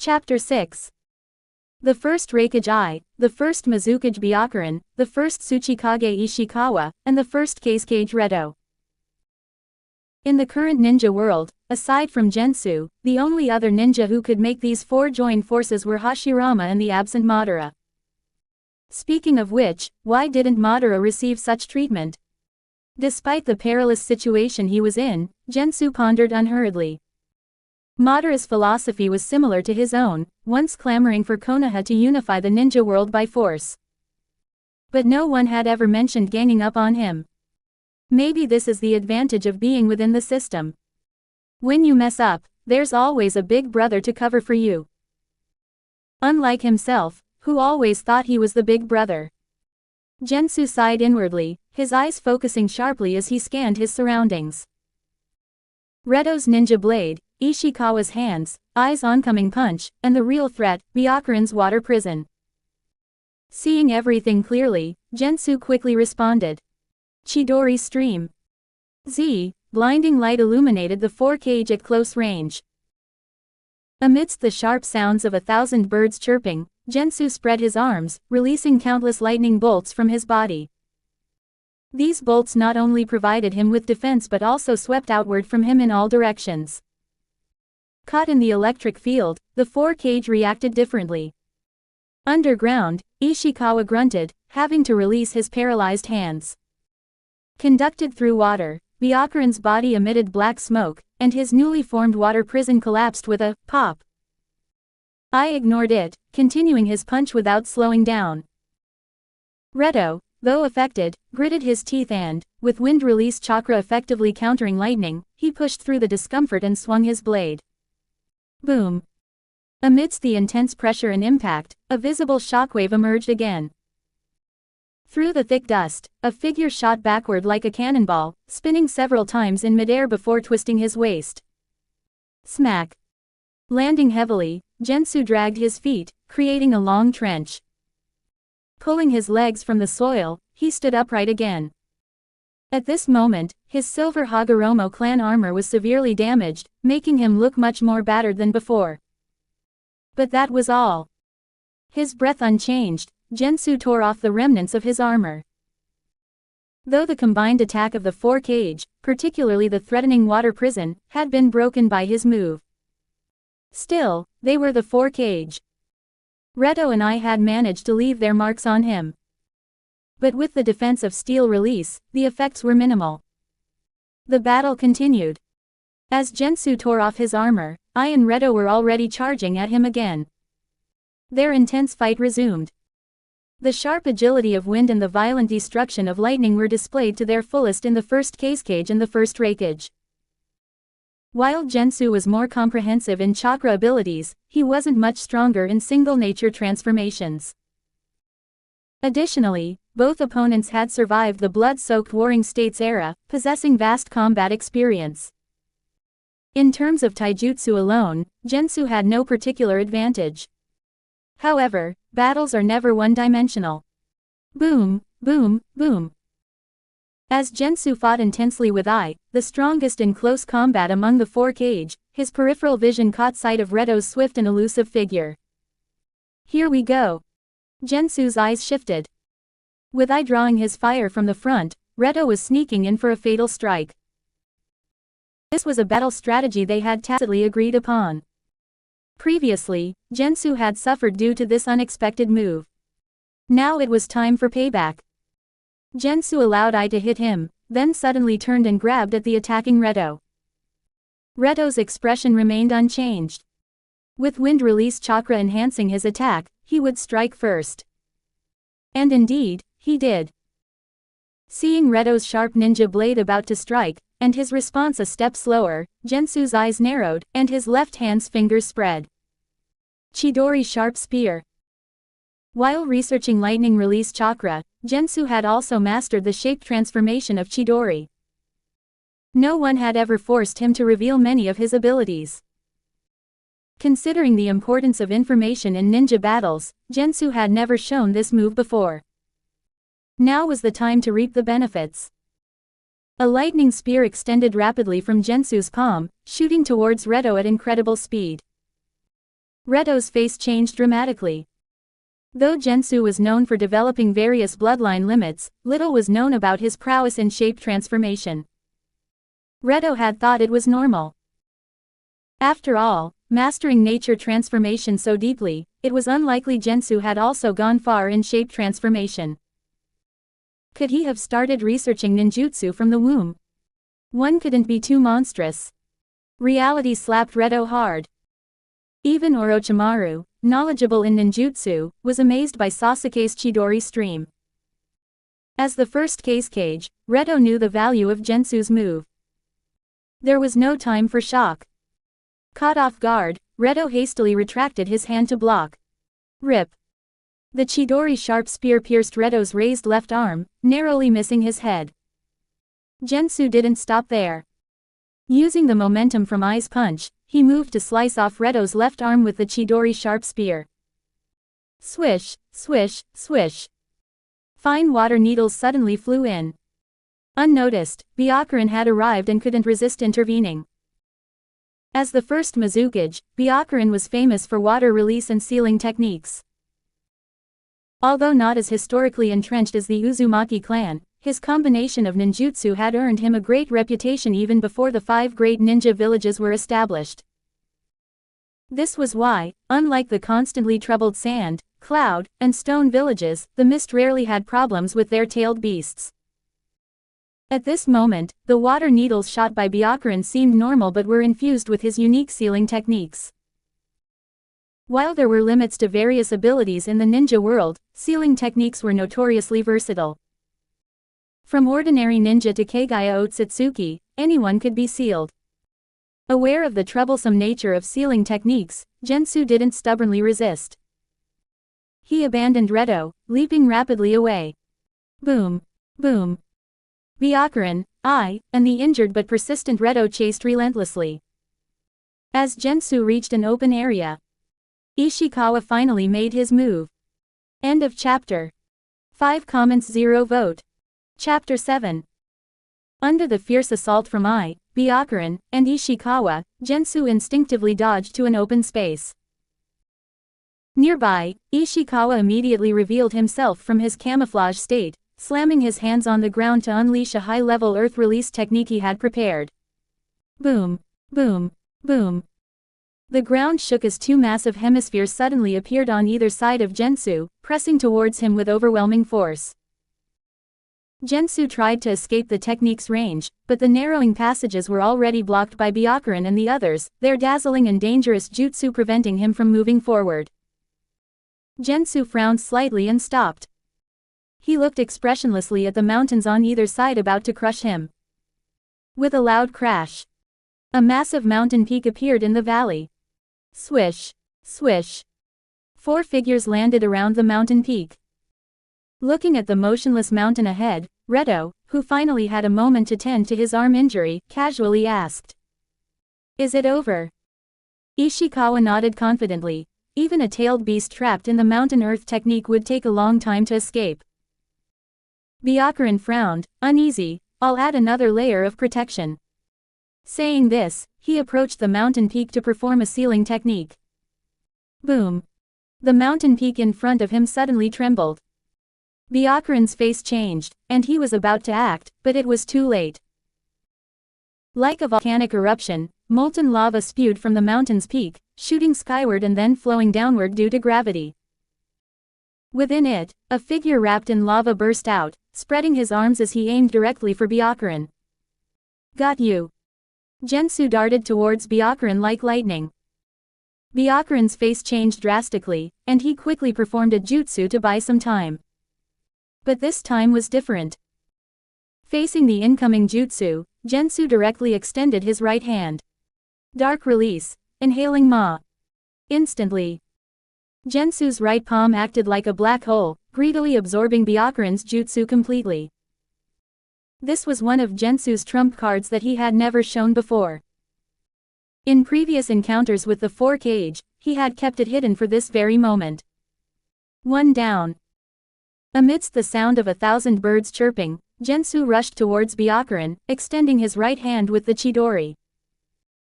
Chapter 6. The first Raikage, the first Mizukage Byakuran, the first Tsuchikage Ishikawa, and the first Kage Redo. In the current ninja world, aside from Gensou, the only other ninja who could make these four join forces were Hashirama and the absent Madara. Speaking of which, why didn't Madara receive such treatment? Despite the perilous situation he was in, Gensou pondered unhurriedly. Madara's philosophy was similar to his own, once clamoring for Konoha to unify the ninja world by force. But no one had ever mentioned ganging up on him. Maybe this is the advantage of being within the system. When you mess up, there's always a big brother to cover for you. Unlike himself, who always thought he was the big brother. Gensou sighed inwardly, his eyes focusing sharply as he scanned his surroundings. Redo's ninja blade, Ishikawa's hands, eyes oncoming punch, and the real threat, Byakuran's water prison. Seeing everything clearly, Gensou quickly responded. Chidori stream. Blinding light illuminated the 4 Kage at close range. Amidst the sharp sounds of 1,000 birds chirping, Gensou spread his arms, releasing countless lightning bolts from his body. These bolts not only provided him with defense but also swept outward from him in all directions. Caught in the electric field, the 4 Kage reacted differently. Underground, Ishikawa grunted, having to release his paralyzed hands. Conducted through water, Byakuran's body emitted black smoke, and his newly formed water prison collapsed with a pop. I ignored it, continuing his punch without slowing down. Redo, though affected, gritted his teeth and, with wind release chakra effectively countering lightning, he pushed through the discomfort and swung his blade. Boom! Amidst the intense pressure and impact, a visible shockwave emerged again. Through the thick dust, a figure shot backward like a cannonball, spinning several times in midair before twisting his waist. Smack! Landing heavily, Gensou dragged his feet, creating a long trench. Pulling his legs from the soil, he stood upright again. At this moment, his silver Hagoromo clan armor was severely damaged, making him look much more battered than before. But that was all. His breath unchanged, Gensou tore off the remnants of his armor. Though the combined attack of the 4 Kage, particularly the threatening water prison, had been broken by his move. Still, they were the 4 Kage. Redo and I had managed to leave their marks on him. But with the defense of steel release, the effects were minimal. The battle continued. As Gensou tore off his armor, I and Redo were already charging at him again. Their intense fight resumed. The sharp agility of wind and the violent destruction of lightning were displayed to their fullest in the first Kage and the first Raikage. While Gensou was more comprehensive in chakra abilities, he wasn't much stronger in single nature transformations. Additionally, both opponents had survived the blood-soaked Warring States era, possessing vast combat experience. In terms of taijutsu alone, Gensou had no particular advantage. However, battles are never one-dimensional. Boom, boom, boom. As Gensou fought intensely with the strongest in close combat among the 4 Kage, his peripheral vision caught sight of Redo's swift and elusive figure. Here we go. Gensou's eyes shifted. With drawing his fire from the front, Redo was sneaking in for a fatal strike. This was a battle strategy they had tacitly agreed upon. Previously, Gensou had suffered due to this unexpected move. Now it was time for payback. Gensou allowed to hit him, then suddenly turned and grabbed at the attacking Redo. Redo's expression remained unchanged. With wind release chakra enhancing his attack, he would strike first. And indeed, he did. Seeing Redo's sharp ninja blade about to strike, and his response a step slower, Gensou's eyes narrowed, and his left hand's fingers spread. Chidori sharp spear. While researching lightning release chakra, Gensou had also mastered the shape transformation of Chidori. No one had ever forced him to reveal many of his abilities. Considering the importance of information in ninja battles, Gensou had never shown this move before. Now was the time to reap the benefits. A lightning spear extended rapidly from Gensou's palm, shooting towards Redo at incredible speed. Reto's face changed dramatically. Though Gensou was known for developing various bloodline limits, little was known about his prowess in shape transformation. Reto had thought it was normal. After all, mastering nature transformation so deeply, it was unlikely Gensou had also gone far in shape transformation. Could he have started researching ninjutsu from the womb? One couldn't be too monstrous. Reality slapped Reto hard. Even Orochimaru, knowledgeable in ninjutsu, was amazed by Sasuke's Chidori stream. As the first Kage, Reto knew the value of Gensou's move. There was no time for shock. Caught off guard, Reto hastily retracted his hand to block. Rip. The Chidori sharp spear pierced Reto's raised left arm, narrowly missing his head. Gensou didn't stop there. Using the momentum from Ai's punch, he moved to slice off Reto's left arm with the Chidori sharp spear. Swish, swish, swish. Fine water needles suddenly flew in. Unnoticed, Byakuran had arrived and couldn't resist intervening. As the first Mizukage, Byakuran was famous for water release and sealing techniques. Although not as historically entrenched as the Uzumaki clan, his combination of ninjutsu had earned him a great reputation even before the 5 great ninja villages were established. This was why, unlike the constantly troubled sand, cloud, and stone villages, the mist rarely had problems with their tailed beasts. At this moment, the water needles shot by Byakuran seemed normal but were infused with his unique sealing techniques. While there were limits to various abilities in the ninja world, sealing techniques were notoriously versatile. From ordinary ninja to Kagaya Otsutsuki, anyone could be sealed. Aware of the troublesome nature of sealing techniques, Gensou didn't stubbornly resist. He abandoned Reto, leaping rapidly away. Boom! Boom! Byakuran, Ai, and the injured but persistent Reto chased relentlessly. As Gensou reached an open area, Ishikawa finally made his move. End of chapter. 5 comments 0 vote. Chapter 7. Under the fierce assault from Ai, Byakuran, and Ishikawa, Gensou instinctively dodged to an open space. Nearby, Ishikawa immediately revealed himself from his camouflage state, slamming his hands on the ground to unleash a high-level earth release technique he had prepared. Boom! Boom! Boom! The ground shook as 2 massive hemispheres suddenly appeared on either side of Gensou, pressing towards him with overwhelming force. Gensou tried to escape the technique's range, but the narrowing passages were already blocked by Byakuran and the others, their dazzling and dangerous jutsu preventing him from moving forward. Gensou frowned slightly and stopped. He looked expressionlessly at the mountains on either side about to crush him. With a loud crash, a massive mountain peak appeared in the valley. Swish! Swish! 4 figures landed around the mountain peak. Looking at the motionless mountain ahead, Reto, who finally had a moment to tend to his arm injury, casually asked, "Is it over?" Ishikawa nodded confidently. Even a tailed beast trapped in the mountain earth technique would take a long time to escape. Byakuran frowned, uneasy. "I'll add another layer of protection." Saying this, he approached the mountain peak to perform a sealing technique. Boom! The mountain peak in front of him suddenly trembled. Byakuran's face changed, and he was about to act, but it was too late. Like a volcanic eruption, molten lava spewed from the mountain's peak, shooting skyward and then flowing downward due to gravity. Within it, a figure wrapped in lava burst out, spreading his arms as he aimed directly for Byakuran. "Got you!" Gensou darted towards Byakuran like lightning. Byakuran's face changed drastically, and he quickly performed a jutsu to buy some time. But this time was different. Facing the incoming jutsu, Gensou directly extended his right hand. Dark release, inhaling ma. Instantly, Gensou's right palm acted like a black hole, greedily absorbing Byakuran's jutsu completely. This was one of Gensou's trump cards that he had never shown before. In previous encounters with the 4 Kage, he had kept it hidden for this very moment. One down. Amidst the sound of 1,000 birds chirping, Gensou rushed towards Byakuran, extending his right hand with the Chidori.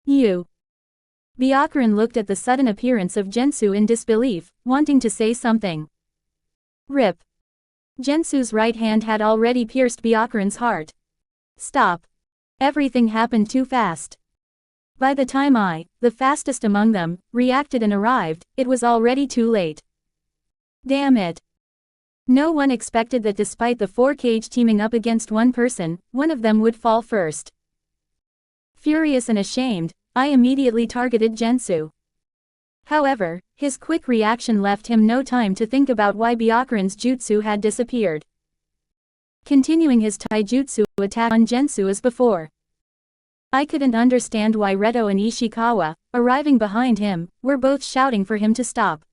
"You!" Byakuran looked at the sudden appearance of Gensou in disbelief, wanting to say something. Rip. Gensou's right hand had already pierced Byakuran's heart. Stop. Everything happened too fast. By the time I, the fastest among them, reacted and arrived, it was already too late. Damn it. No one expected that despite the 4 Kage teaming up against one person, one of them would fall first. Furious and ashamed, I immediately targeted Gensou. However, his quick reaction left him no time to think about why Byakuran's jutsu had disappeared. Continuing his taijutsu attack on Gensou as before. I couldn't understand why Reto and Ishikawa, arriving behind him, were both shouting for him to stop.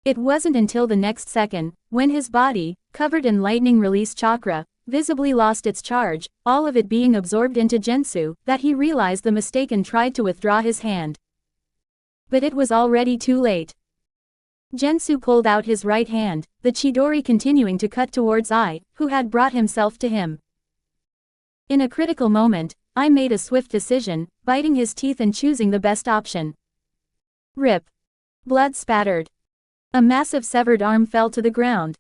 It wasn't until the next second, when his body, covered in lightning release chakra, visibly lost its charge, all of it being absorbed into Gensou, that he realized the mistake and tried to withdraw his hand. But it was already too late. Gensou pulled out his right hand, the Chidori continuing to cut towards I, who had brought himself to him. In a critical moment, I made a swift decision, biting his teeth and choosing the best option. Rip. Blood spattered. A massive severed arm fell to the ground.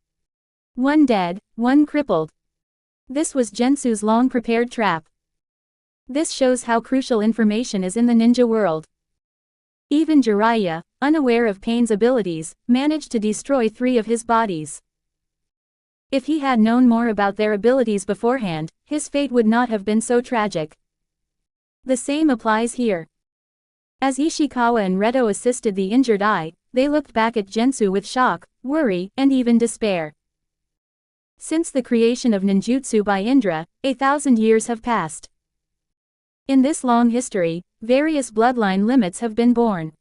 One dead, one crippled. This was Gensou's long-prepared trap. This shows how crucial information is in the ninja world. Even Jiraiya, unaware of Pain's abilities, managed to destroy 3 of his bodies. If he had known more about their abilities beforehand, his fate would not have been so tragic. The same applies here. As Ishikawa and Reto assisted the injured eye, they looked back at Gensou with shock, worry, and even despair. Since the creation of ninjutsu by Indra, 1,000 years have passed. In this long history, various bloodline limits have been born.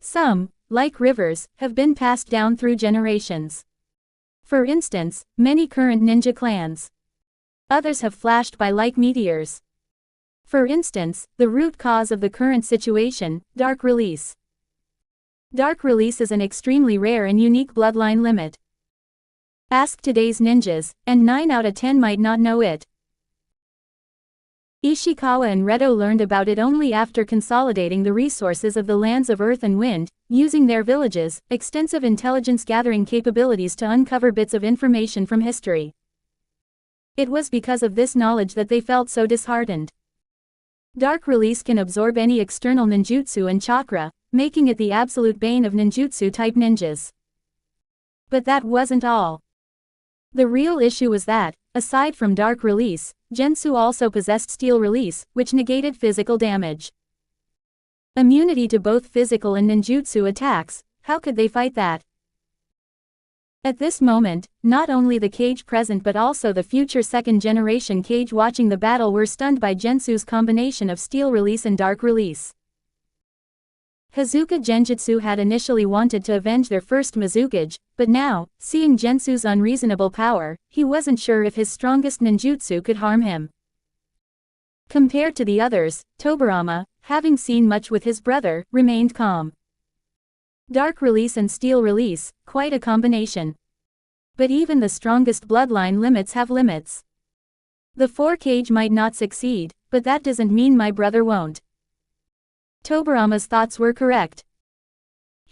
Some, like rivers, have been passed down through generations. For instance, many current ninja clans. Others have flashed by like meteors. For instance, the root cause of the current situation, Dark Release. Dark Release is an extremely rare and unique bloodline limit. Ask today's ninjas, and 9 out of 10 might not know it. Ishikawa and Reto learned about it only after consolidating the resources of the lands of Earth and Wind, using their villages' extensive intelligence-gathering capabilities to uncover bits of information from history. It was because of this knowledge that they felt so disheartened. Dark Release can absorb any external ninjutsu and chakra, making it the absolute bane of ninjutsu-type ninjas. But that wasn't all. The real issue was that, aside from Dark Release, Gensou also possessed Steel Release, which negated physical damage. Immunity to both physical and ninjutsu attacks, how could they fight that? At this moment, not only the Kage present but also the future second-generation Kage watching the battle were stunned by Gensou's combination of Steel Release and Dark Release. Hazuka Genjutsu had initially wanted to avenge their first Mizukage, but now, seeing Gensou's unreasonable power, he wasn't sure if his strongest ninjutsu could harm him. Compared to the others, Tobirama, having seen much with his brother, remained calm. Dark Release and Steel Release, quite a combination. But even the strongest bloodline limits have limits. The 4 Kage might not succeed, but that doesn't mean my brother won't. Tobirama's thoughts were correct.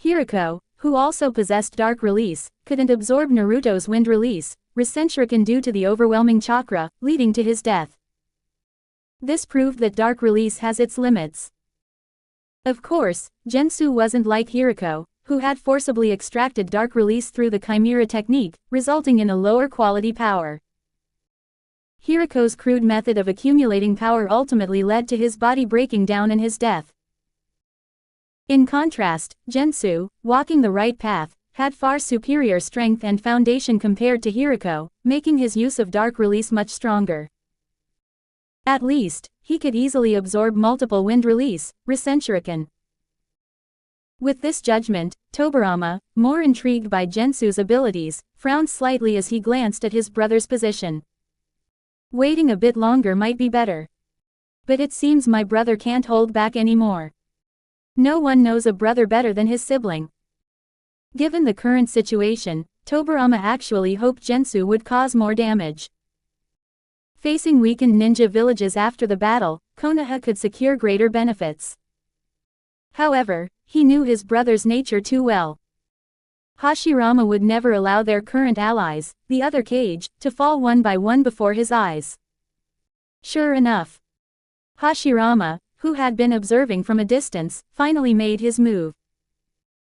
Hiriko, who also possessed Dark Release, couldn't absorb Naruto's Wind Release, Rasenshuriken due to the overwhelming chakra, leading to his death. This proved that Dark Release has its limits. Of course, Gensou wasn't like Hiriko, who had forcibly extracted Dark Release through the Chimera technique, resulting in a lower quality power. Hiriko's crude method of accumulating power ultimately led to his body breaking down and his death. In contrast, Gensou, walking the right path, had far superior strength and foundation compared to Hiriko, making his use of Dark Release much stronger. At least, he could easily absorb multiple Wind Release, Rasenshuriken. With this judgment, Tobirama, more intrigued by Gensou's abilities, frowned slightly as he glanced at his brother's position. Waiting a bit longer might be better. But it seems my brother can't hold back anymore. No one knows a brother better than his sibling. Given the current situation, Tobirama actually hoped Gensou would cause more damage. Facing weakened ninja villages after the battle, Konoha could secure greater benefits. However, he knew his brother's nature too well. Hashirama would never allow their current allies, the other Kage, to fall one by one before his eyes. Sure enough, Hashirama, who had been observing from a distance, finally made his move.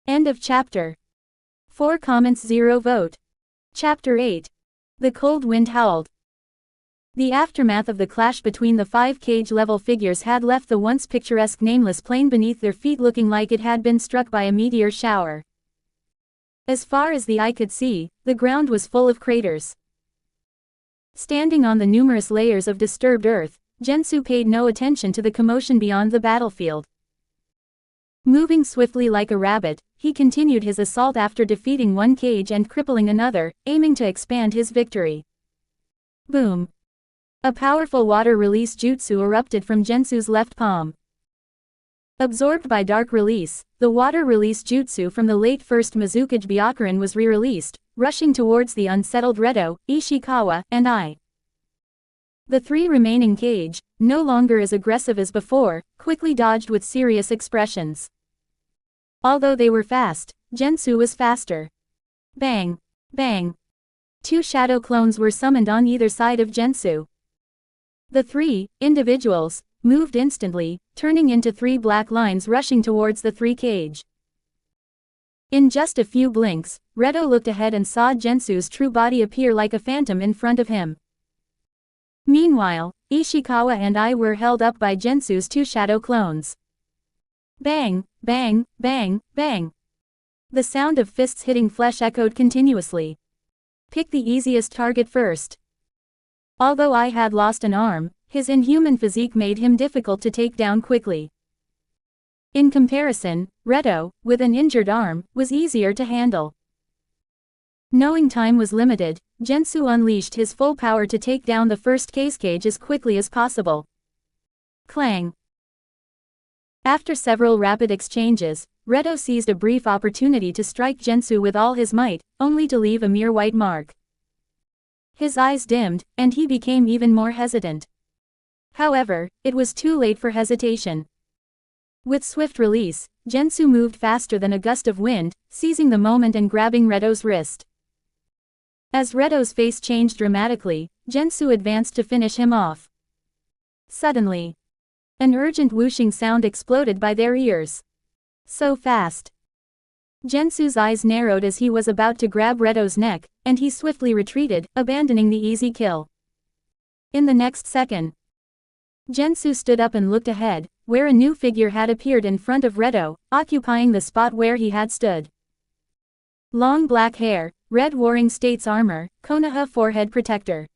End of chapter. 4 comments 0 vote. Chapter 8. The cold wind howled. The aftermath of the clash between the 5 Kage level figures had left the once picturesque nameless plain beneath their feet looking like it had been struck by a meteor shower. As far as the eye could see, the ground was full of craters. Standing on the numerous layers of disturbed earth, Gensou paid no attention to the commotion beyond the battlefield. Moving swiftly like a rabbit, he continued his assault after defeating one Kage and crippling another, aiming to expand his victory. Boom! A powerful water release jutsu erupted from Gensou's left palm. Absorbed by dark release, the water release jutsu from the late first Mizukage Byakuren was re-released, rushing towards the unsettled Redo, Ishikawa, and I. The 3 remaining Kage, no longer as aggressive as before, quickly dodged with serious expressions. Although they were fast, Gensou was faster. Bang! Bang! 2 shadow clones were summoned on either side of Gensou. The 3 individuals moved instantly, turning into 3 black lines rushing towards the 3 Kage. In just a few blinks, Redo looked ahead and saw Gensou's true body appear like a phantom in front of him. Meanwhile, Ishikawa and I were held up by Gensou's 2 shadow clones. Bang, bang, bang, bang. The sound of fists hitting flesh echoed continuously. Pick the easiest target first. Although I had lost an arm, his inhuman physique made him difficult to take down quickly. In comparison, Redo, with an injured arm, was easier to handle. Knowing time was limited, Gensou unleashed his full power to take down the first Kage as quickly as possible. Clang! After several rapid exchanges, Redo seized a brief opportunity to strike Gensou with all his might, only to leave a mere white mark. His eyes dimmed, and he became even more hesitant. However, it was too late for hesitation. With swift release, Gensou moved faster than a gust of wind, seizing the moment and grabbing Redo's wrist. As Redo's face changed dramatically, Gensou advanced to finish him off. Suddenly, an urgent whooshing sound exploded by their ears. So fast! Gensou's eyes narrowed as he was about to grab Redo's neck, and he swiftly retreated, abandoning the easy kill. In the next second, Gensou stood up and looked ahead, where a new figure had appeared in front of Redo, occupying the spot where he had stood. Long black hair, red Warring States armor, Konoha forehead protector.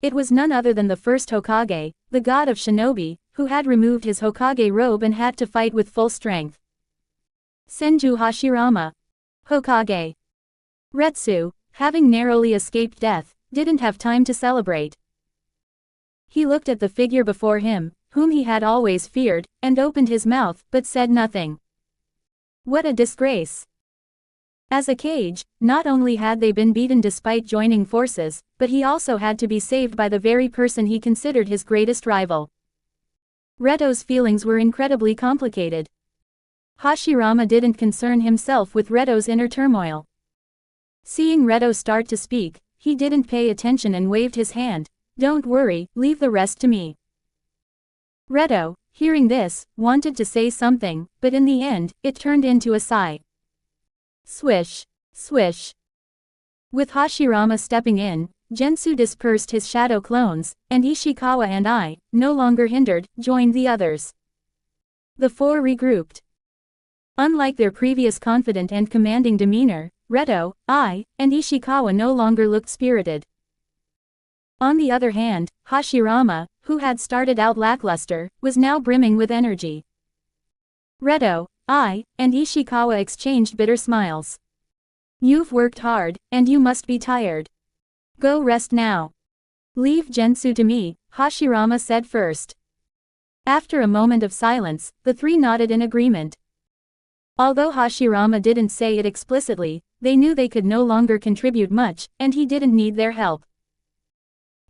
It was none other than the first Hokage, the god of shinobi, who had removed his Hokage robe and had to fight with full strength. Senju Hashirama. Hokage. Retsu, having narrowly escaped death, didn't have time to celebrate. He looked at the figure before him, whom he had always feared, and opened his mouth, but said nothing. What a disgrace! As a Kage, not only had they been beaten despite joining forces, but he also had to be saved by the very person he considered his greatest rival. Redo's feelings were incredibly complicated. Hashirama didn't concern himself with Redo's inner turmoil. Seeing Redo start to speak, he didn't pay attention and waved his hand. Don't worry, leave the rest to me. Redo, hearing this, wanted to say something, but in the end, it turned into a sigh. Swish, swish. With Hashirama stepping in, Gensou dispersed his shadow clones, and Ishikawa and I, no longer hindered, joined the others. The 4 regrouped. Unlike their previous confident and commanding demeanor, Redo, I, and Ishikawa no longer looked spirited. On the other hand, Hashirama, who had started out lackluster, was now brimming with energy. Redo, I, and Ishikawa exchanged bitter smiles. You've worked hard, and you must be tired. Go rest now. Leave Gensou to me, Hashirama said first. After a moment of silence, the 3 nodded in agreement. Although Hashirama didn't say it explicitly, they knew they could no longer contribute much, and he didn't need their help.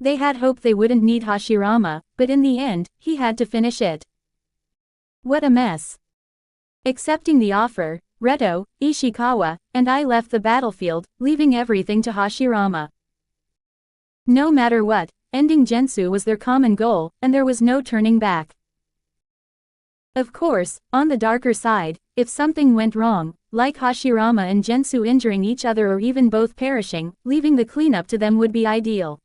They had hoped they wouldn't need Hashirama, but in the end, he had to finish it. What a mess. Accepting the offer, Reto, Ishikawa, and I left the battlefield, leaving everything to Hashirama. No matter what, ending Gensou was their common goal, and there was no turning back. Of course, on the darker side, if something went wrong, like Hashirama and Gensou injuring each other or even both perishing, leaving the cleanup to them would be ideal.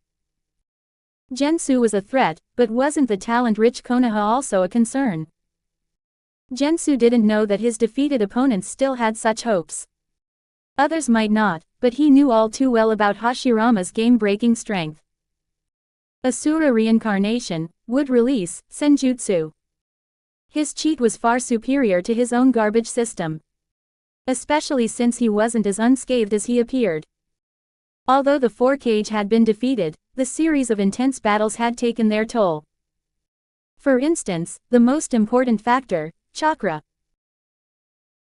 Gensou was a threat, but wasn't the talent-rich Konoha also a concern? Gensou didn't know that his defeated opponents still had such hopes. Others might not, but he knew all too well about Hashirama's game-breaking strength. Asura reincarnation, would release, Senjutsu. His cheat was far superior to his own garbage system. Especially since he wasn't as unscathed as he appeared. Although the 4 Kage had been defeated, the series of intense battles had taken their toll. For instance, the most important factor, chakra.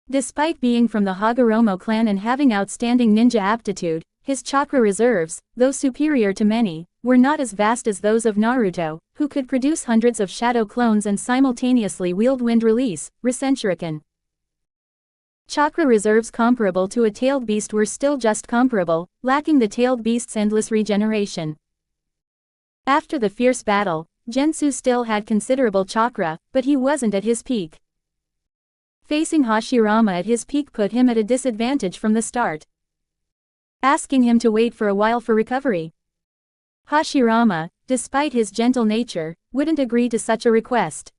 Despite being from the Hagoromo clan and having outstanding ninja aptitude, his chakra reserves, though superior to many, were not as vast as those of Naruto, who could produce hundreds of shadow clones and simultaneously wield wind release, Rasenshuriken. Chakra reserves comparable to a tailed beast were still just comparable, lacking the tailed beast's endless regeneration. After the fierce battle, Gensou still had considerable chakra, but he wasn't at his peak. Facing Hashirama at his peak put him at a disadvantage from the start. Asking him to wait for a while for recovery. Hashirama, despite his gentle nature, wouldn't agree to such a request.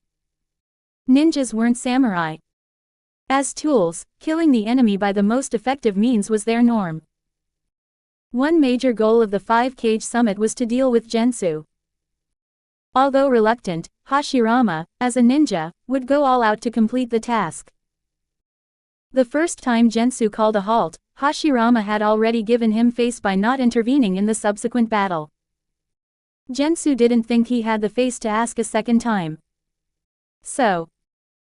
Ninjas weren't samurai. As tools, killing the enemy by the most effective means was their norm. One major goal of the 5 Kage summit was to deal with Gensou. Although reluctant, Hashirama, as a ninja, would go all out to complete the task. The first time Gensou called a halt, Hashirama had already given him face by not intervening in the subsequent battle. Gensou didn't think he had the face to ask a second time. So,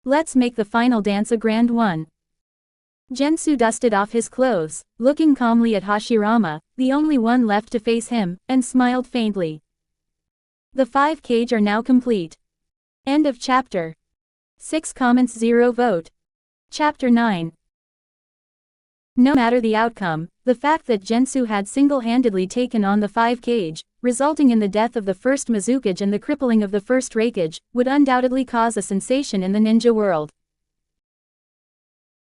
let's make the final dance a grand one. Gensou dusted off his clothes, looking calmly at Hashirama, the only one left to face him, and smiled faintly. The 5 Kage are now complete. End of chapter. 6 comments 0 vote. Chapter 9. No matter the outcome, the fact that Gensou had single-handedly taken on the 5 Kage, resulting in the death of the first Mizukage and the crippling of the first Raikage, would undoubtedly cause a sensation in the ninja world.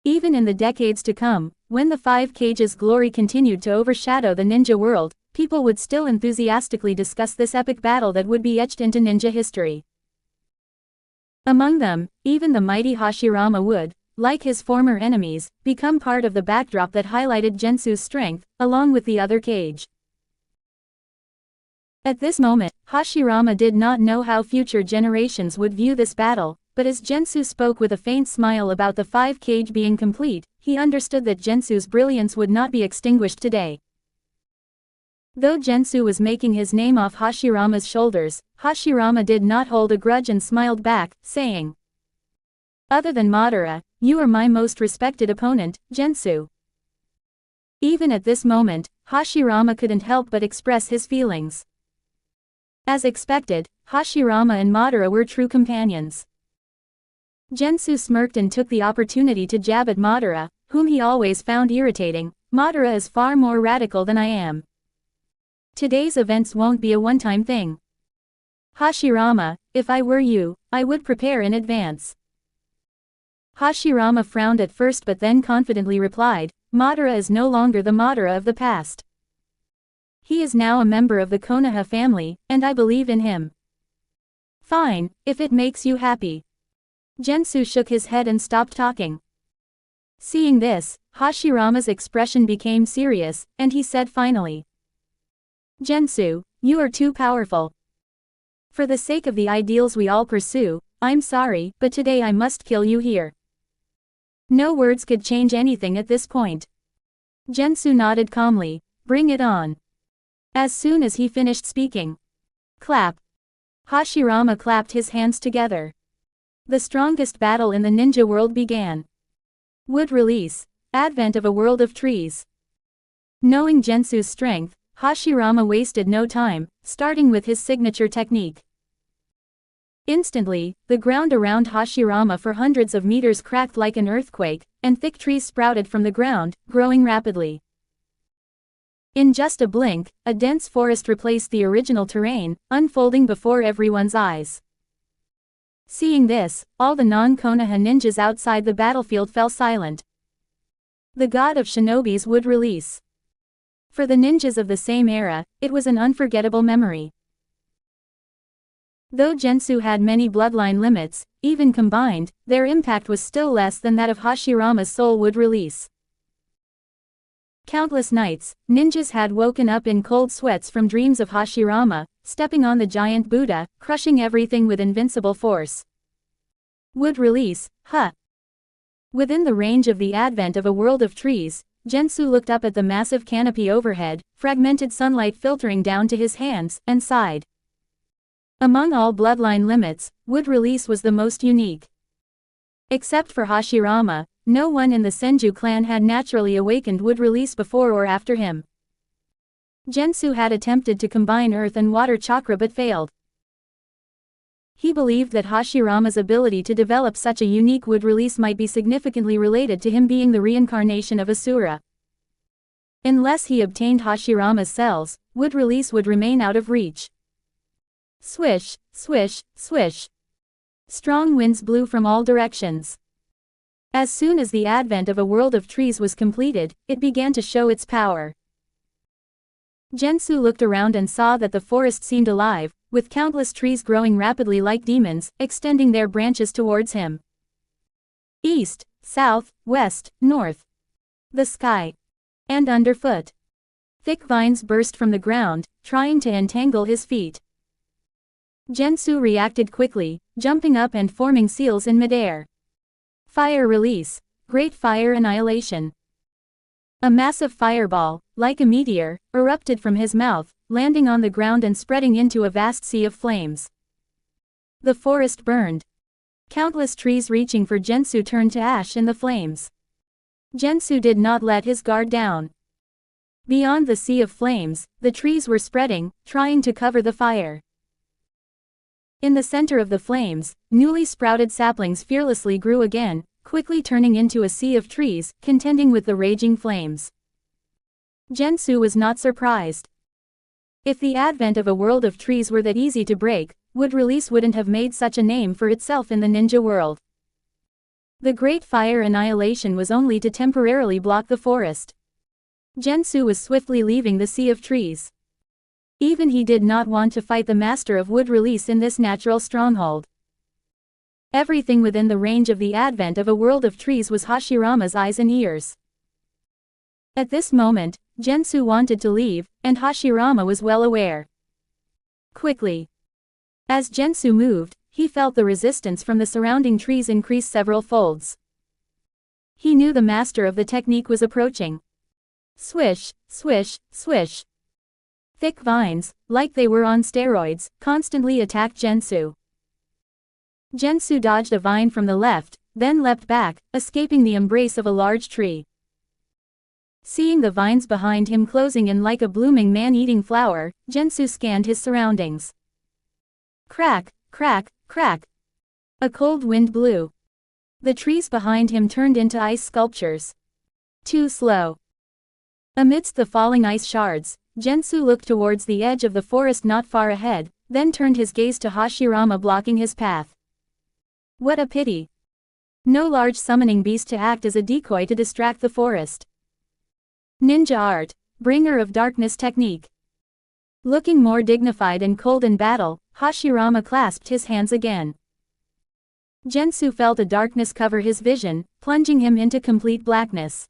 Even in the decades to come, when the 5 Kage's glory continued to overshadow the ninja world, people would still enthusiastically discuss this epic battle that would be etched into ninja history. Among them, even the mighty Hashirama would, like his former enemies, become part of the backdrop that highlighted Gensou's strength, along with the other Kage. At this moment, Hashirama did not know how future generations would view this battle, but as Gensou spoke with a faint smile about the 5 Kage being complete, he understood that Gensou's brilliance would not be extinguished today. Though Gensou was making his name off Hashirama's shoulders, Hashirama did not hold a grudge and smiled back, saying, "Other than Madara, you are my most respected opponent, Gensou." Even at this moment, Hashirama couldn't help but express his feelings. As expected, Hashirama and Madara were true companions. Gensou smirked and took the opportunity to jab at Madara, whom he always found irritating. "Madara is far more radical than I am. Today's events won't be a one-time thing. Hashirama, if I were you, I would prepare in advance." Hashirama frowned at first but then confidently replied, "Madara is no longer the Madara of the past. He is now a member of the Konoha family, and I believe in him." "Fine, if it makes you happy." Gensou shook his head and stopped talking. Seeing this, Hashirama's expression became serious, and he said finally, "Gensou, you are too powerful. For the sake of the ideals we all pursue, I'm sorry, but today I must kill you here." No words could change anything at this point. Gensou nodded calmly, "Bring it on." As soon as he finished speaking, clap. Hashirama clapped his hands together. The strongest battle in the ninja world began. Wood release, advent of a world of trees. Knowing Gensou's strength, Hashirama wasted no time, starting with his signature technique. Instantly, the ground around Hashirama for hundreds of meters cracked like an earthquake, and thick trees sprouted from the ground, growing rapidly. In just a blink, a dense forest replaced the original terrain, unfolding before everyone's eyes. Seeing this, all the non-Konoha ninjas outside the battlefield fell silent. The god of shinobis would release. For the ninjas of the same era, it was an unforgettable memory. Though Gensou had many bloodline limits, even combined, their impact was still less than that of Hashirama's soul would release. Countless nights, ninjas had woken up in cold sweats from dreams of Hashirama, stepping on the giant Buddha, crushing everything with invincible force. Would release, huh? Within the range of the advent of a world of trees, Gensou looked up at the massive canopy overhead, fragmented sunlight filtering down to his hands, and sighed. Among all bloodline limits, would release was the most unique. Except for Hashirama, no one in the Senju clan had naturally awakened would release before or after him. Gensou had attempted to combine earth and water chakra but failed. He believed that Hashirama's ability to develop such a unique wood release might be significantly related to him being the reincarnation of Asura. Unless he obtained Hashirama's cells, wood release would remain out of reach. Swish, swish, swish. Strong winds blew from all directions. As soon as the advent of a world of trees was completed, it began to show its power. Gensou looked around and saw that the forest seemed alive, with countless trees growing rapidly like demons, extending their branches towards him. East, south, west, north. The sky. And underfoot. Thick vines burst from the ground, trying to entangle his feet. Gensou reacted quickly, jumping up and forming seals in midair. Fire release. Great fire annihilation. A massive fireball, like a meteor, erupted from his mouth, landing on the ground and spreading into a vast sea of flames. The forest burned. Countless trees reaching for Gensou turned to ash in the flames. Gensou did not let his guard down. Beyond the sea of flames, the trees were spreading, trying to cover the fire. In the center of the flames, newly sprouted saplings fearlessly grew again, quickly turning into a sea of trees, contending with the raging flames. Gensou was not surprised. If the advent of a world of trees were that easy to break, wood release wouldn't have made such a name for itself in the ninja world. The great fire annihilation was only to temporarily block the forest. Gensou was swiftly leaving the sea of trees. Even he did not want to fight the master of wood release in this natural stronghold. Everything within the range of the advent of a world of trees was Hashirama's eyes and ears. At this moment, Gensou wanted to leave, and Hashirama was well aware. Quickly. As Gensou moved, he felt the resistance from the surrounding trees increase several folds. He knew the master of the technique was approaching. Swish, swish, swish. Thick vines, like they were on steroids, constantly attacked Gensou. Gensou dodged a vine from the left, then leapt back, escaping the embrace of a large tree. Seeing the vines behind him closing in like a blooming man-eating flower, Gensou scanned his surroundings. Crack, crack, crack. A cold wind blew. The trees behind him turned into ice sculptures. Too slow. Amidst the falling ice shards, Gensou looked towards the edge of the forest not far ahead, then turned his gaze to Hashirama blocking his path. What a pity. No large summoning beast to act as a decoy to distract the forest. Ninja art, bringer of darkness technique. Looking more dignified and cold in battle, Hashirama clasped his hands again. Gensou felt a darkness cover his vision, plunging him into complete blackness.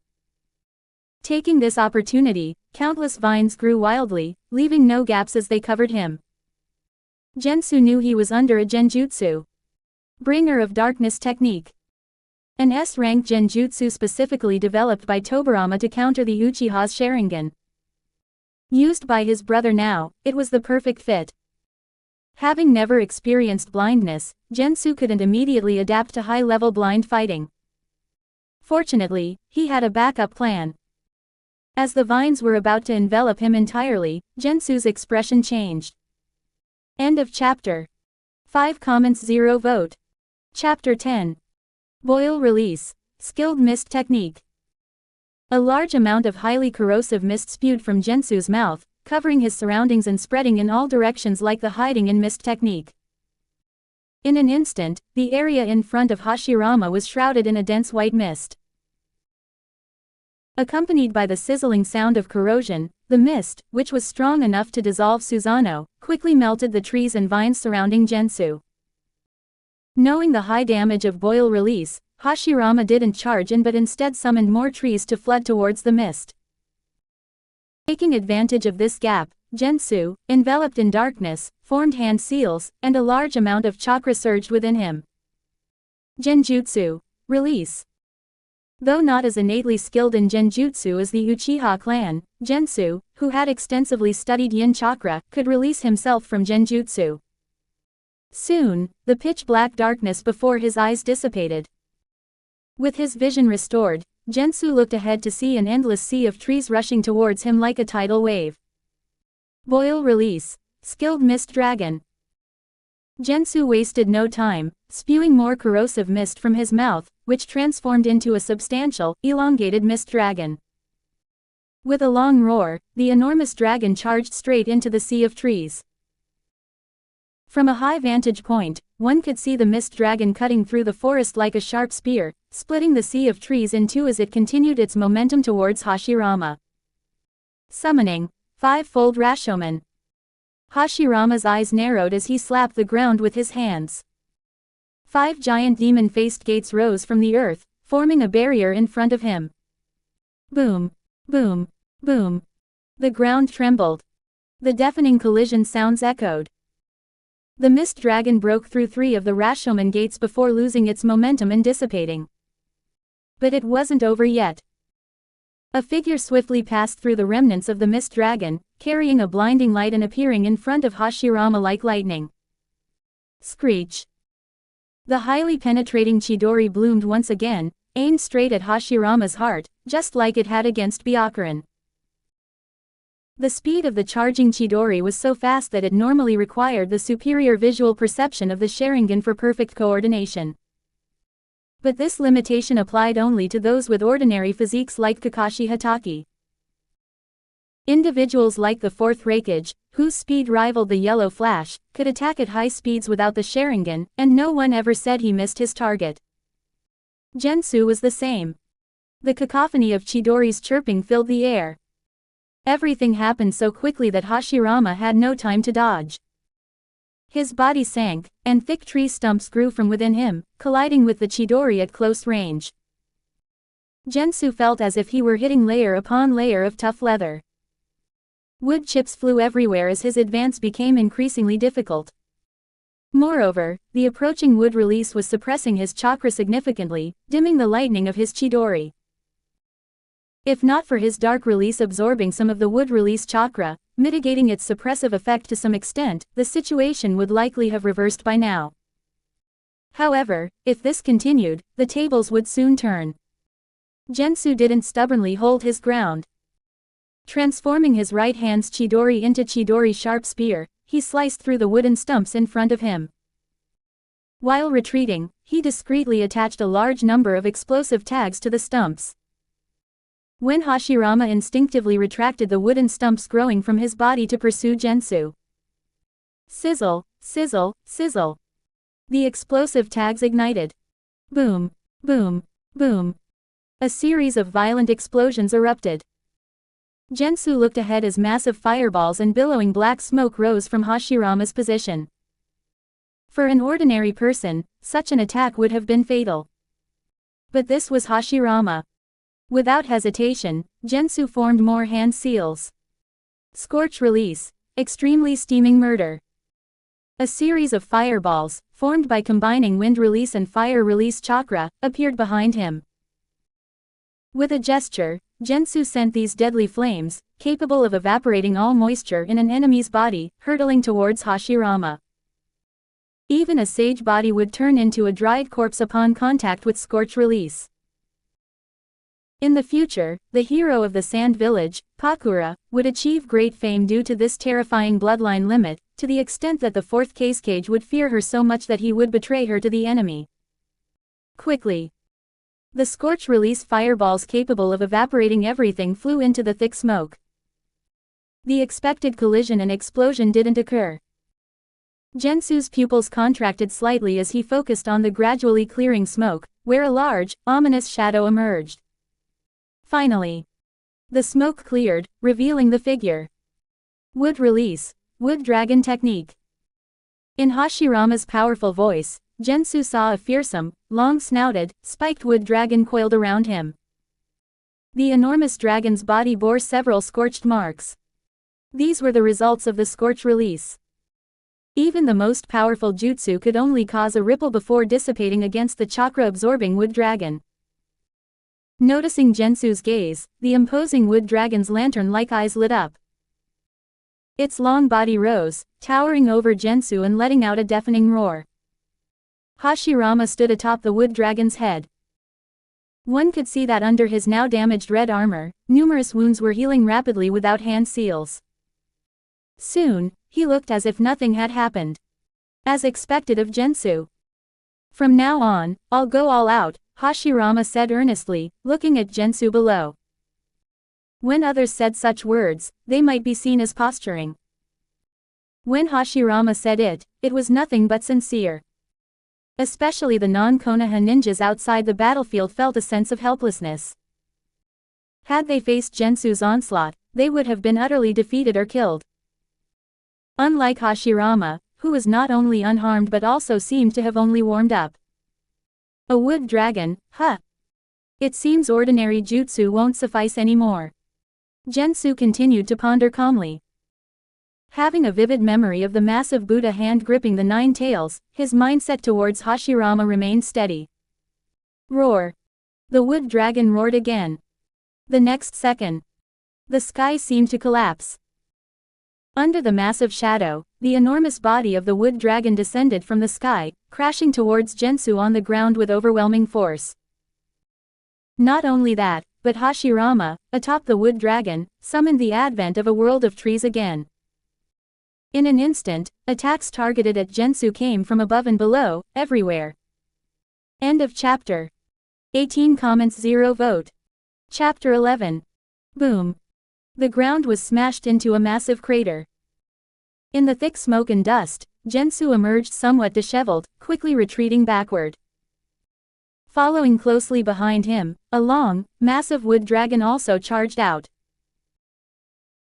Taking this opportunity, countless vines grew wildly, leaving no gaps as they covered him. Gensou knew he was under a genjutsu. Bringer of darkness technique. An S-rank genjutsu specifically developed by Tobirama to counter the Uchiha's Sharingan. Used by his brother now, it was the perfect fit. Having never experienced blindness, Gensou couldn't immediately adapt to high-level blind fighting. Fortunately, he had a backup plan. As the vines were about to envelop him entirely, Gensou's expression changed. End of chapter. 5 comments 0 vote. Chapter 10. Boil Release. Skilled Mist Technique. A large amount of highly corrosive mist spewed from Gensou's mouth, covering his surroundings and spreading in all directions like the hiding in mist technique. In an instant, the area in front of Hashirama was shrouded in a dense white mist. Accompanied by the sizzling sound of corrosion, the mist, which was strong enough to dissolve Susanoo, quickly melted the trees and vines surrounding Gensou. Knowing the high damage of boil release, Hashirama didn't charge in but instead summoned more trees to flood towards the mist. Taking advantage of this gap, Gensou, enveloped in darkness, formed hand seals, and a large amount of chakra surged within him. Genjutsu. Release. Though not as innately skilled in genjutsu as the Uchiha clan, Gensou, who had extensively studied yin chakra, could release himself from genjutsu. Soon, the pitch-black darkness before his eyes dissipated. With his vision restored, Gensou looked ahead to see an endless sea of trees rushing towards him like a tidal wave. Boil Release. Skilled Mist Dragon. Gensou wasted no time, spewing more corrosive mist from his mouth, which transformed into a substantial, elongated mist dragon. With a long roar, the enormous dragon charged straight into the sea of trees. From a high vantage point, one could see the mist dragon cutting through the forest like a sharp spear, splitting the sea of trees in two as it continued its momentum towards Hashirama. Summoning. Five-fold Rashomon. Hashirama's eyes narrowed as he slapped the ground with his hands. 5 giant demon-faced gates rose from the earth, forming a barrier in front of him. Boom, boom, boom. The ground trembled. The deafening collision sounds echoed. The mist dragon broke through 3 of the Rashomon gates before losing its momentum and dissipating. But it wasn't over yet. A figure swiftly passed through the remnants of the mist dragon, carrying a blinding light and appearing in front of Hashirama like lightning. Screech. The highly penetrating Chidori bloomed once again, aimed straight at Hashirama's heart, just like it had against Byakuran. The speed of the charging Chidori was so fast that it normally required the superior visual perception of the Sharingan for perfect coordination. But this limitation applied only to those with ordinary physiques like Kakashi Hatake. Individuals like the 4th Hokage, whose speed rivaled the Yellow Flash, could attack at high speeds without the Sharingan, and no one ever said he missed his target. Gensou was the same. The cacophony of Chidori's chirping filled the air. Everything happened so quickly that Hashirama had no time to dodge. His body sank, and thick tree stumps grew from within him, colliding with the Chidori at close range. Gensou felt as if he were hitting layer upon layer of tough leather. Wood chips flew everywhere as his advance became increasingly difficult. Moreover, the approaching wood release was suppressing his chakra significantly, dimming the lightning of his Chidori. If not for his dark release absorbing some of the wood release chakra, mitigating its suppressive effect to some extent, the situation would likely have reversed by now. However, if this continued, the tables would soon turn. Gensou didn't stubbornly hold his ground. Transforming his right hand's Chidori into Chidori sharp spear, he sliced through the wooden stumps in front of him. While retreating, he discreetly attached a large number of explosive tags to the stumps. When Hashirama instinctively retracted the wooden stumps growing from his body to pursue Gensou. Sizzle, sizzle, sizzle. The explosive tags ignited. Boom, boom, boom. A series of violent explosions erupted. Gensou looked ahead as massive fireballs and billowing black smoke rose from Hashirama's position. For an ordinary person, such an attack would have been fatal. But this was Hashirama. Without hesitation, Gensou formed more hand seals. Scorch Release. Extremely Steaming Murder. A series of fireballs, formed by combining wind release and fire release chakra, appeared behind him. With a gesture, Gensou sent these deadly flames, capable of evaporating all moisture in an enemy's body, hurtling towards Hashirama. Even a sage body would turn into a dried corpse upon contact with Scorch Release. In the future, the hero of the Sand Village, Pakura, would achieve great fame due to this terrifying bloodline limit, to the extent that the fourth Kage would fear her so much that he would betray her to the enemy. Quickly. The scorch release fireballs capable of evaporating everything flew into the thick smoke. The expected collision and explosion didn't occur. Gensou's pupils contracted slightly as he focused on the gradually clearing smoke, where a large, ominous shadow emerged. Finally, the smoke cleared, revealing the figure. Wood release, wood dragon technique. In Hashirama's powerful voice, Gensou saw a fearsome, long-snouted, spiked wood dragon coiled around him. The enormous dragon's body bore several scorched marks. These were the results of the scorch release. Even the most powerful jutsu could only cause a ripple before dissipating against the chakra-absorbing wood dragon. Noticing Gensou's gaze, the imposing wood dragon's lantern-like eyes lit up. Its long body rose, towering over Gensou and letting out a deafening roar. Hashirama stood atop the wood dragon's head. One could see that under his now damaged red armor, numerous wounds were healing rapidly without hand seals. Soon, he looked as if nothing had happened. As expected of Gensou. From now on, I'll go all out, Hashirama said earnestly, looking at Gensou below. When others said such words, they might be seen as posturing. When Hashirama said it, it was nothing but sincere. Especially the non-Konoha ninjas outside the battlefield felt a sense of helplessness. Had they faced Gensou's onslaught, they would have been utterly defeated or killed. Unlike Hashirama, who was not only unharmed but also seemed to have only warmed up. A wood dragon, huh? It seems ordinary jutsu won't suffice anymore. Gensou continued to ponder calmly. Having a vivid memory of the massive Buddha hand gripping the nine tails, his mindset towards Hashirama remained steady. Roar! The wood dragon roared again. The next second, the sky seemed to collapse. Under the massive shadow, the enormous body of the wood dragon descended from the sky, crashing towards Gensou on the ground with overwhelming force. Not only that, but Hashirama, atop the wood dragon, summoned the advent of a world of trees again. In an instant, attacks targeted at Gensou came from above and below, everywhere. End of chapter. 18 comments 0 vote. Chapter 11. Boom. The ground was smashed into a massive crater. In the thick smoke and dust, Gensou emerged somewhat disheveled, quickly retreating backward. Following closely behind him, a long, massive wood dragon also charged out.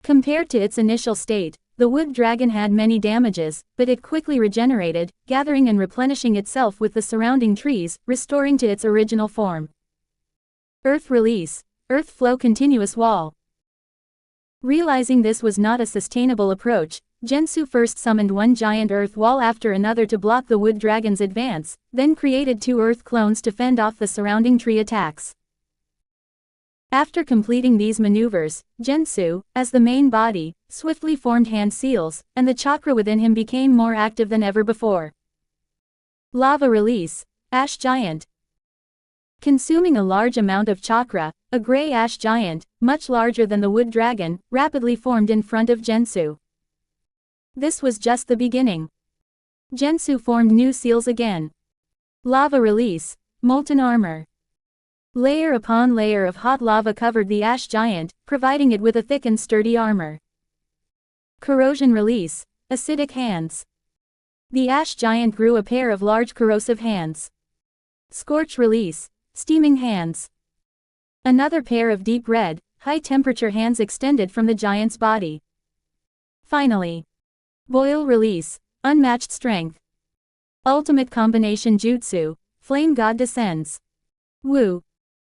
Compared to its initial state, the wood dragon had many damages, but it quickly regenerated, gathering and replenishing itself with the surrounding trees, restoring to its original form. Earth release, earth flow continuous wall. Realizing this was not a sustainable approach, Gensou first summoned one giant earth wall after another to block the wood dragon's advance, then created two earth clones to fend off the surrounding tree attacks. After completing these maneuvers, Gensou, as the main body, swiftly formed hand seals, and the chakra within him became more active than ever before. Lava release, ash giant. Consuming a large amount of chakra, a gray ash giant, much larger than the wood dragon, rapidly formed in front of Gensou. This was just the beginning. Gensou formed new seals again. Lava release, molten armor. Layer upon layer of hot lava covered the ash giant, providing it with a thick and sturdy armor. Corrosion release, acidic hands. The ash giant grew a pair of large corrosive hands. Scorch release, steaming hands. Another pair of deep red, high-temperature hands extended from the giant's body. Finally, boil release, unmatched strength. Ultimate combination jutsu, flame god descends. Woo!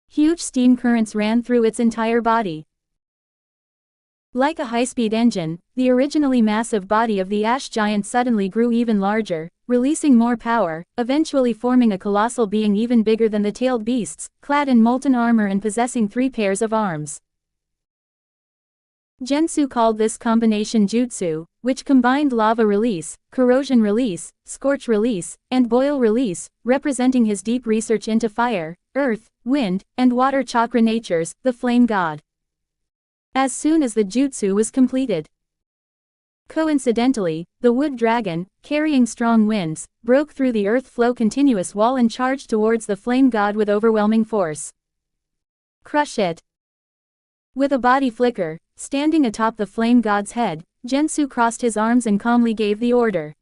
Huge steam currents ran through its entire body. Like a high-speed engine, the originally massive body of the ash giant suddenly grew even larger, releasing more power, eventually forming a colossal being even bigger than the tailed beasts, clad in molten armor and possessing 3 pairs of arms. Gensou called this combination jutsu, which combined lava release, corrosion release, scorch release, and boil release, representing his deep research into fire, earth, wind, and water chakra natures, the flame god. As soon as the jutsu was completed, coincidentally, the wood dragon, carrying strong winds, broke through the earth flow continuous wall and charged towards the flame god with overwhelming force. Crush it! With a body flicker, standing atop the flame god's head, Gensou crossed his arms and calmly gave the order.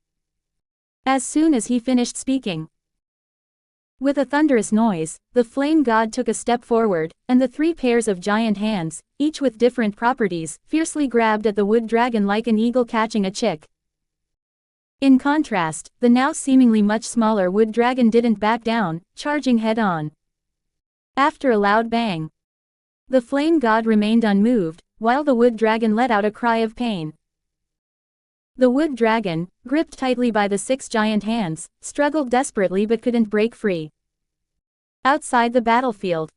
As soon as he finished speaking, with a thunderous noise, the flame god took a step forward, and the three pairs of giant hands, each with different properties, fiercely grabbed at the wood dragon like an eagle catching a chick. In contrast, the now seemingly much smaller wood dragon didn't back down, charging head-on. After a loud bang, the flame god remained unmoved, while the wood dragon let out a cry of pain. The wood dragon, gripped tightly by the six giant hands, struggled desperately but couldn't break free. Outside the battlefield,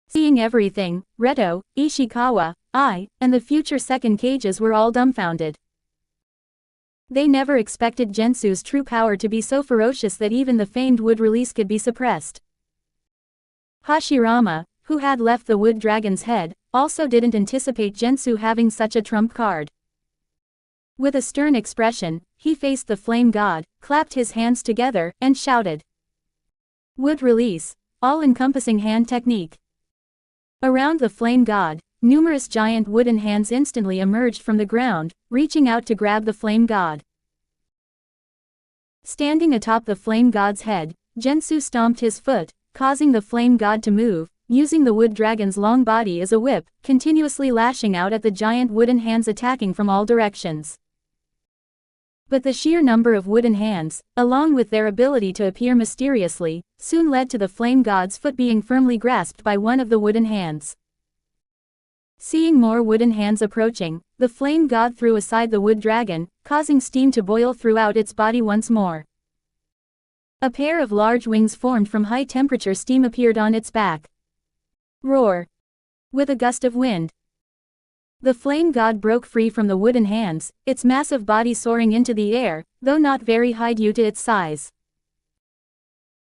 seeing everything, Reto, Ishikawa, and the future second Kages were all dumbfounded. They never expected Gensou's true power to be so ferocious that even the famed wood release could be suppressed. Hashirama, who had left the wood dragon's head, also didn't anticipate Gensou having such a trump card. With a stern expression, he faced the flame god, clapped his hands together, and shouted. Wood release, all-encompassing hand technique. Around the flame god, numerous giant wooden hands instantly emerged from the ground, reaching out to grab the flame god. Standing atop the flame god's head, Gensou stomped his foot, causing the flame god to move, using the wood dragon's long body as a whip, continuously lashing out at the giant wooden hands attacking from all directions. But the sheer number of wooden hands, along with their ability to appear mysteriously, soon led to the flame god's foot being firmly grasped by one of the wooden hands. Seeing more wooden hands approaching, the flame god threw aside the wood dragon, causing steam to boil throughout its body once more. A pair of large wings formed from high-temperature steam appeared on its back. Roar! With a gust of wind, the flame god broke free from the wooden hands, its massive body soaring into the air, though not very high due to its size.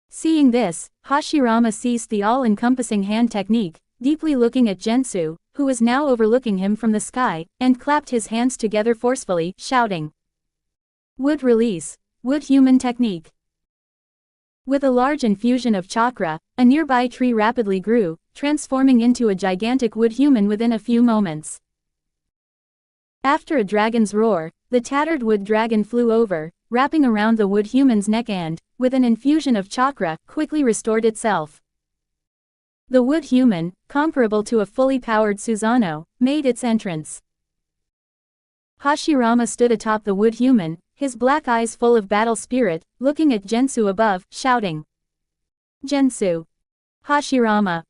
Seeing this, Hashirama ceased the all-encompassing hand technique, deeply looking at Gensou, who was now overlooking him from the sky, and clapped his hands together forcefully, shouting. Wood release, wood human technique. With a large infusion of chakra, a nearby tree rapidly grew, transforming into a gigantic wood human within a few moments. After a dragon's roar, the tattered wood dragon flew over, wrapping around the wood human's neck and, with an infusion of chakra, quickly restored itself. The wood human, comparable to a fully powered Susanoo, made its entrance. Hashirama stood atop the wood human, his black eyes full of battle spirit, looking at Gensou above, shouting. Gensou! Hashirama!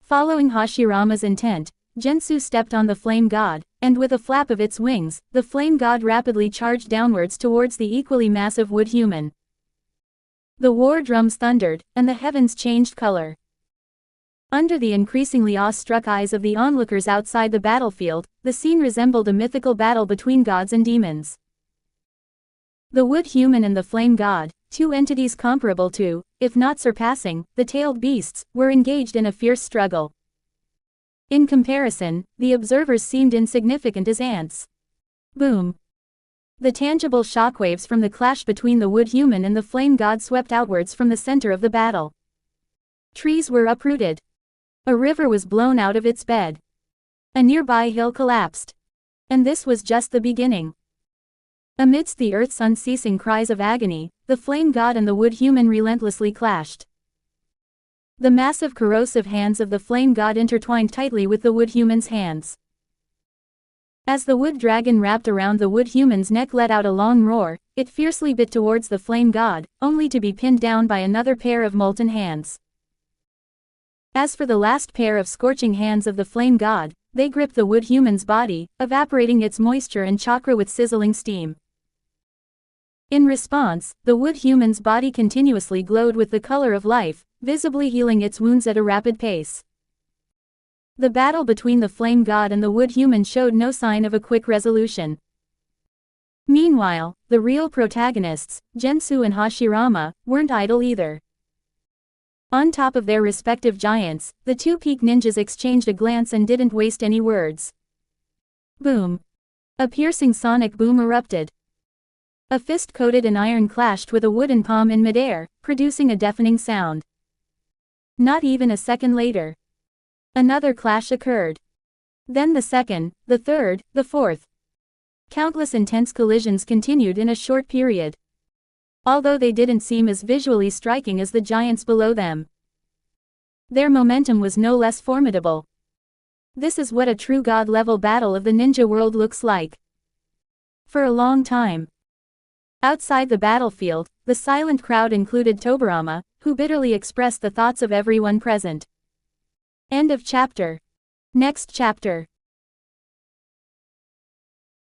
Following Hashirama's intent, Gensou stepped on the flame god, and with a flap of its wings, the flame god rapidly charged downwards towards the equally massive wood human. The war drums thundered, and the heavens changed color. Under the increasingly awe-struck eyes of the onlookers outside the battlefield, the scene resembled a mythical battle between gods and demons. The wood human and the flame god, two entities comparable to, if not surpassing, the tailed beasts, were engaged in a fierce struggle. In comparison, the observers seemed insignificant as ants. Boom! The tangible shockwaves from the clash between the wood human and the flame god swept outwards from the center of the battle. Trees were uprooted. A river was blown out of its bed. A nearby hill collapsed. And this was just the beginning. Amidst the earth's unceasing cries of agony, the flame god and the wood human relentlessly clashed. The massive corrosive hands of the flame god intertwined tightly with the wood human's hands. As the wood dragon wrapped around the wood human's neck let out a long roar, it fiercely bit towards the flame god, only to be pinned down by another pair of molten hands. As for the last pair of scorching hands of the flame god, they gripped the wood human's body, evaporating its moisture and chakra with sizzling steam. In response, the wood human's body continuously glowed with the color of life, visibly healing its wounds at a rapid pace. The battle between the flame god and the wood human showed no sign of a quick resolution. Meanwhile, the real protagonists, Gensou and Hashirama, weren't idle either. On top of their respective giants, the two peak ninjas exchanged a glance and didn't waste any words. Boom! A piercing sonic boom erupted. A fist coated in iron clashed with a wooden palm in midair, producing a deafening sound. Not even a second later, another clash occurred. Then the second, the third, the fourth. Countless intense collisions continued in a short period. Although they didn't seem as visually striking as the giants below them, their momentum was no less formidable. This is what a true god-level battle of the ninja world looks like. For a long time, outside the battlefield, the silent crowd included Tobirama, who bitterly expressed the thoughts of everyone present. End of chapter. Next chapter.